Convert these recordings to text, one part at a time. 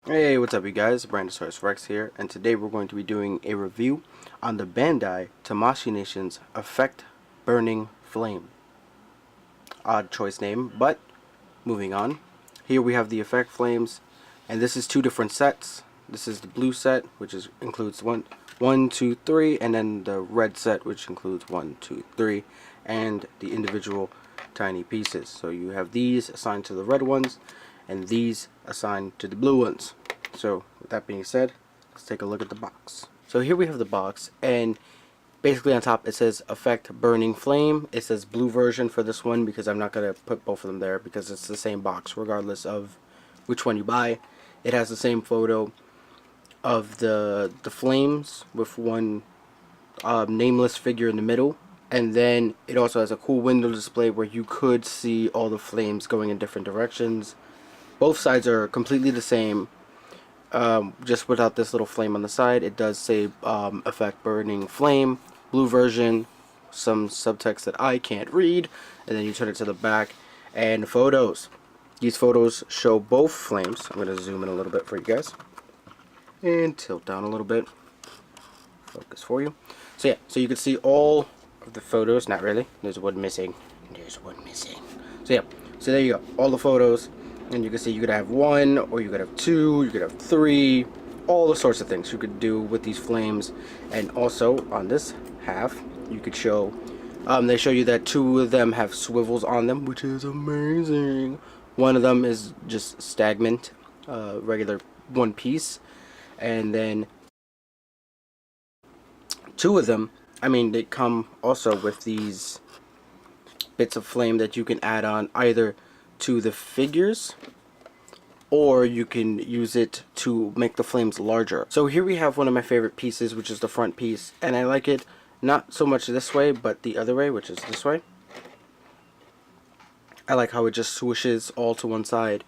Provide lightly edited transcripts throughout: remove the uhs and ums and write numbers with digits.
Hey, what's up you guys? Brandasauresrex here, and today we're going to be doing a review on the Bandai Tamashii Nation's Effect Burning Flame. Odd choice name, but moving on. Here we have the Effect Flames, and this is two different sets. This is the blue set, which includes one, two, three, and then the red set, which includes 1, 2, 3, and the individual tiny pieces. So you have these assigned to the red ones, and these assigned to the blue ones. So with that being said, let's take a look at the box. So here we have the box, and basically on top it says Effect Burning Flame. It says blue version for this one because I'm not going to put both of them there because it's the same box regardless of which one you buy. It has the same photo of the flames with one nameless figure in the middle, and then it also has a cool window display where you could see all the flames going in different directions. Both sides are completely the same, just without this little flame on the side. It does say Effect Burning Flame, blue version, some subtext that I can't read, and then you turn it to the back, and photos. These photos show both flames. I'm going to zoom in a little bit for you guys, and tilt down a little bit, focus for you. So yeah, so you can see all of the photos. Not really, there's one missing. So yeah, so there you go, all the photos. And you can see you could have one, or you could have two, you could have three, all the sorts of things you could do with these flames. And also on this half, you could show, they show you that two of them have swivels on them, which is amazing. One of them is just stagnant, regular one piece, and then two of them, I mean, they come also with these bits of flame that you can add on either to the figures, or you can use it to make the flames larger. So here we have one of my favorite pieces, which is the front piece, and I like it not so much this way but the other way, which is this way. I like how it just swooshes all to one side.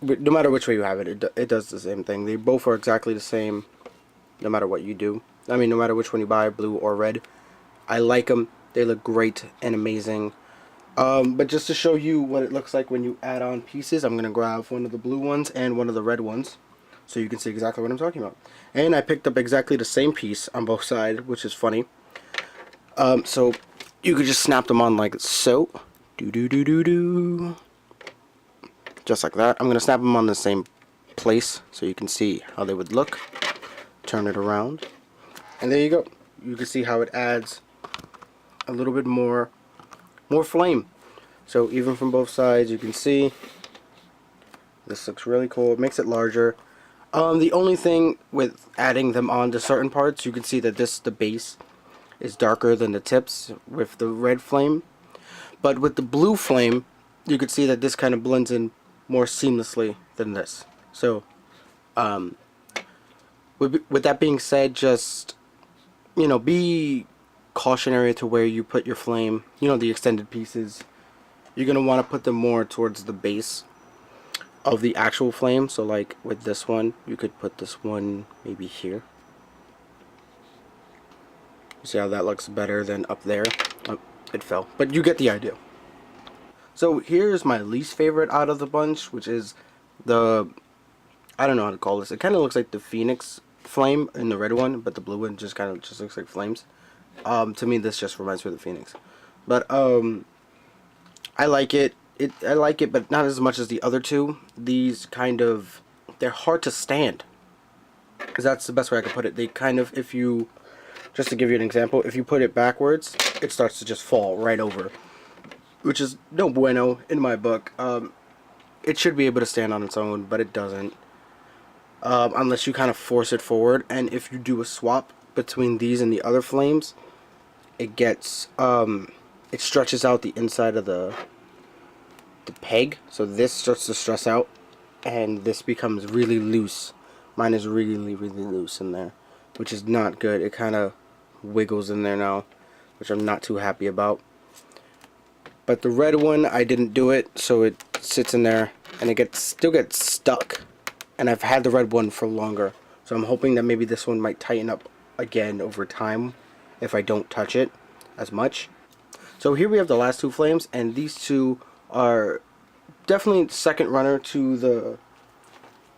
But no matter which way you have it, it does the same thing. They both are exactly the same no matter what you do. I mean, no matter which one you buy, blue or red. I like them. They look great and amazing. But just to show you what it looks like when you add on pieces, I'm going to grab one of the blue ones and one of the red ones so you can see exactly what I'm talking about. And I picked up exactly the same piece on both sides, which is funny. So you could just snap them on like so. Do. Just like that. I'm going to snap them on the same place so you can see how they would look. Turn it around. And there you go. You can see how it adds a little bit more flame. So even from both sides you can see this looks really cool. It makes it larger. The only thing with adding them on to certain parts, you can see that the base is darker than the tips with the red flame, but with the blue flame you can see that this kind of blends in more seamlessly than this. So with that being said, just be cautionary to where you put your flame. The extended pieces, you're going to want to put them more towards the base of the actual flame. So like with this one, you could put this one maybe here. See how that looks better than up there? Oh, it fell, but you get the idea. So here's my least favorite out of the bunch, which is the, I don't know how to call this. It kind of looks like the Phoenix flame in the red one, but the blue one just kind of just looks like flames. To me, this just reminds me of the Phoenix, but I like it. I like it, but not as much as the other two. These they're hard to stand, because that's the best way I could put it. They kind of, if you, just to give you an example, if you put it backwards, it starts to just fall right over, which is no bueno in my book. It should be able to stand on its own, but it doesn't, unless you kind of force it forward. And if you do a swap between these and the other flames, it gets it stretches out the inside of the peg, so this starts to stress out and this becomes really loose. Mine is really loose in there, which is not good. It kind of wiggles in there now, which I'm not too happy about. But the red one, I didn't do it, so it sits in there and it still gets stuck, and I've had the red one for longer, so I'm hoping that maybe this one might tighten up again over time if I don't touch it as much. So here we have the last two flames, and these two are definitely second runner to the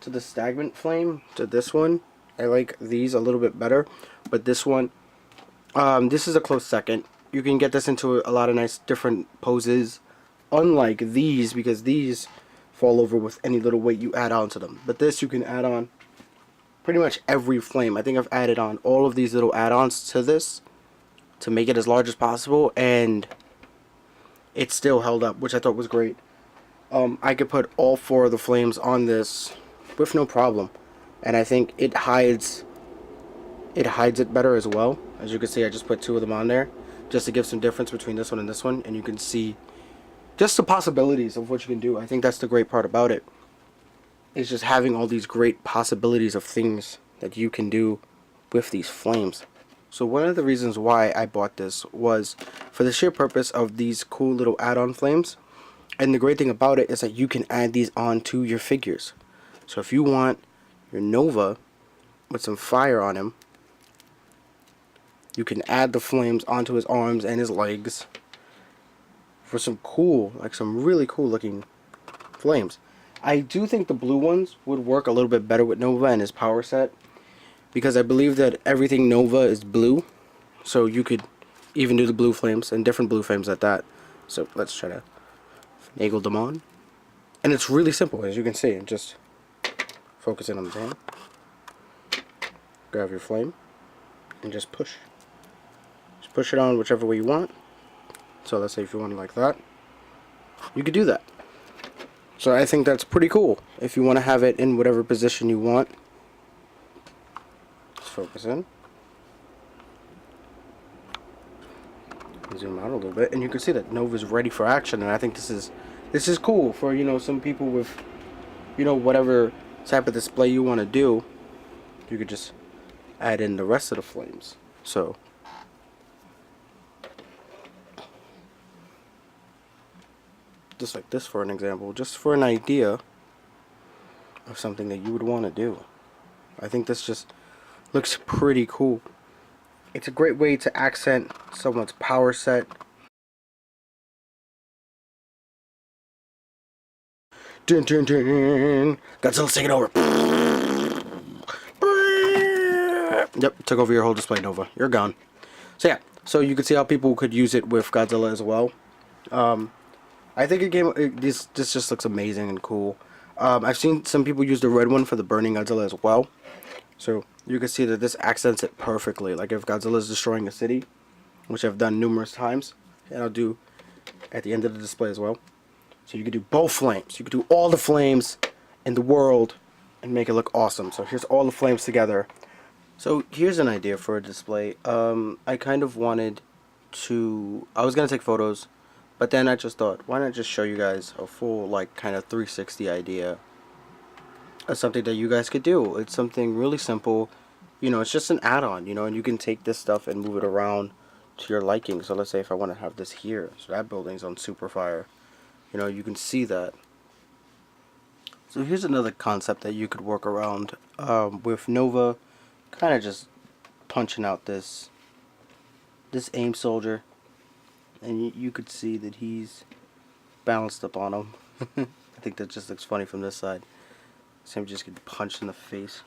to the stagnant flame to this one. I like these a little bit better, but this one, this is a close second. You can get this into a lot of nice different poses, unlike these, because these fall over with any little weight you add on to them. But this you can add on pretty much every flame. I think I've added on all of these little add-ons to this to make it as large as possible, and it still held up, which I thought was great. I could put all 4 of the flames on this with no problem, and I think it hides it better as well. As you can see, I just put 2 of them on there just to give some difference between this one and this one, and you can see just the possibilities of what you can do. I think that's the great part about it. It's just having all these great possibilities of things that you can do with these flames. So one of the reasons why I bought this was for the sheer purpose of these cool little add-on flames. And the great thing about it is that you can add these on to your figures. So if you want your Nova with some fire on him, you can add the flames onto his arms and his legs for some cool, like some really cool looking flames. I do think the blue ones would work a little bit better with Nova and his power set, because I believe that everything Nova is blue, so you could even do the blue flames and different blue flames at that. So let's try to finagle them on, and it's really simple, as you can see. Just focus in on the hand, grab your flame, and just push. Just push it on whichever way you want. So let's say if you want it like that, you could do that. So I think that's pretty cool if you want to have it in whatever position you want. Just focus in. Zoom out a little bit, and you can see that Nova's ready for action, and I think this is cool for, you know, some people with, you know, whatever type of display you want to do. You could just add in the rest of the flames. So just like this, for an example, just for an idea of something that you would want to do. I think this just looks pretty cool. It's a great way to accent someone's power set. Dun, dun, dun. Godzilla's taking over. Yep, took over your whole display, Nova. You're gone. So yeah, so you can see how people could use it with Godzilla as well. I think this just looks amazing and cool. I've seen some people use the red one for the burning Godzilla as well. So you can see that this accents it perfectly. Like if Godzilla is destroying a city, which I've done numerous times, and I'll do at the end of the display as well. So you can do both flames. You can do all the flames in the world and make it look awesome. So here's all the flames together. So here's an idea for a display. I kind of wanted to, I was going to take photos, but then I just thought, why not just show you guys a full, like, kind of 360 idea of something that you guys could do. It's something really simple. You know, it's just an add-on, you know, and you can take this stuff and move it around to your liking. So let's say if I want to have this here, so that building's on super fire. You know, you can see that. So here's another concept that you could work around with Nova, kind of just punching out this aim soldier, and you could see that he's balanced up on him. I think that just looks funny from this side. Same, just get punched in the face.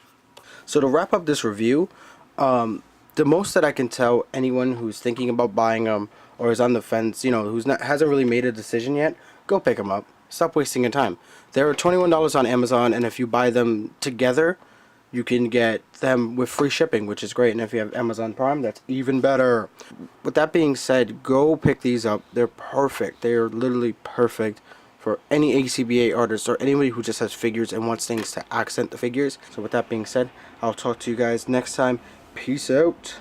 So to wrap up this review, the most that I can tell anyone who's thinking about buying them or is on the fence, you know, hasn't really made a decision yet, go pick them up. Stop wasting your time. They're $21 on Amazon, and if you buy them together, you can get them with free shipping, which is great. And if you have Amazon Prime, that's even better. With that being said, go pick these up. They're perfect. They are literally perfect for any a.c.b.a artist or anybody who just has figures and wants things to accent the figures. So with that being said, I'll talk to you guys next time. Peace out.